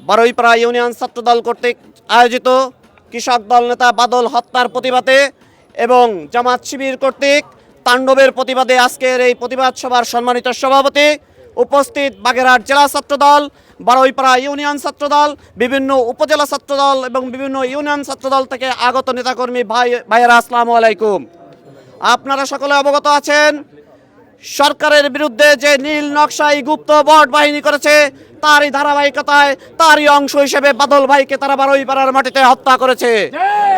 Baruipara union ছাত্রদল কর্তৃক আয়োজিত কৃষক দল নেতা বাদল হত্যার প্রতিবাদে এবং জামাত শিবির কর্তৃক তাণ্ডবের প্রতিবাদে আজকের এই প্রতিবাদ সভার সম্মানিত সভাপতি, উপস্থিত বাগেরহাট জেলা ছাত্রদল, বারুইপাড়া ইউনিয়ন ছাত্রদল, বিভিন্ন উপজেলা ছাত্রদল এবং বিভিন্ন ইউনিয়ন ছাত্রদল থেকে আগত নেতাকর্মী ভাইয়েরা, আসসালামু আলাইকুম। আপনারা সকলে অবগত আছেন, সরকারের বিরুদ্ধে যে নীল নকশাই গুপ্ত বট বাহিনী করেছে, তারই ধারাবাহিকতায় তারই অংশ হিসেবে বাদল ভাইকে তারা বারুইপাড়ার মাটিতে হত্যা করেছে।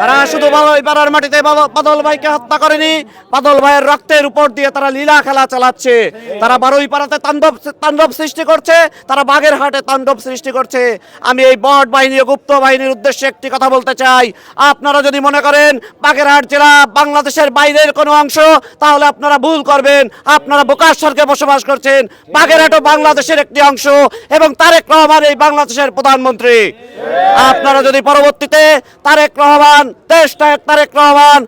তারা শুধু বারুইপাড়ার মাটিতে বাদল ভাইকে হত্যা করেনি, বাদল ভাইয়ের রক্তের উপর দিয়ে তারা লীলা খেলা চালাচ্ছে। তারা বারুইপাড়াতে তাণ্ডব সৃষ্টি করছে, তারা বাগেরহাটে তাণ্ডব সৃষ্টি করছে। আমি এই বট বাহিনী ও গুপ্ত বাহিনীর উদ্দেশ্যে একটি কথা বলতে চাই। আপনারা যদি মনে করেন বাগেরহাট জেলা বাংলাদেশের বাইরের কোনো অংশ, তাহলে আপনারা ভুল করবেন। আপনারা বোকার স্বর্গে বসবাস করছেন। বাগেরহাটও বাংলাদেশের একটি অংশ এবং তারেক রহমান এই বাংলাদেশের প্রধানমন্ত্রী। আপনারা যদি পরবর্তীতে তারেক রহমান, দেশনায়ক তারেক রহমান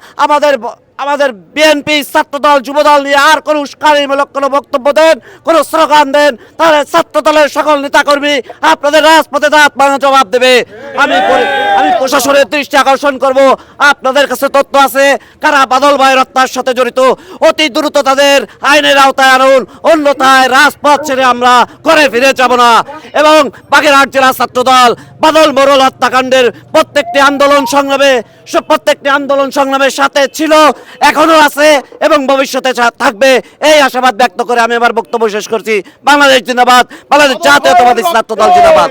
আমাদের বিএনপি ছাত্রদল যুবদল নিয়ে আর কোনো উস্কানিমূলক কোনো বক্তব্য দেন, কোনো স্লোগান দেন, তাহলে ছাত্রদলের সকল নেতাকর্মী আপনাদের রাজপথে দাঁত ভাঙা জবাব দেবে। আমি প্রশাসনের দৃষ্টি আকর্ষণ করব, আপনাদের কাছে তথ্য আছে কারা বাদল ভাইয়ের হত্যার সাথে জড়িত। অতি দ্রুত তাদের আইনের আওতায় আনুন, অন্যথায় রাজপথ ছেড়ে আমরা ঘরে ফিরে যাব না। এবং বাগেরহাট জেলা ছাত্রদল বাদল মোড়ল হত্যাকাণ্ডের প্রত্যেকটি আন্দোলন সংগ্রামের সাথে ছিল, এখনো আছে এবং ভবিষ্যতে থাকবে, এই আশাবাদ ব্যক্ত করে আমি আমার বক্তব্য শেষ করছি। বাংলাদেশ জিন্দাবাদ, বাংলাদেশ জাতীয়তাবাদী ছাত্রদল জিন্দাবাদ।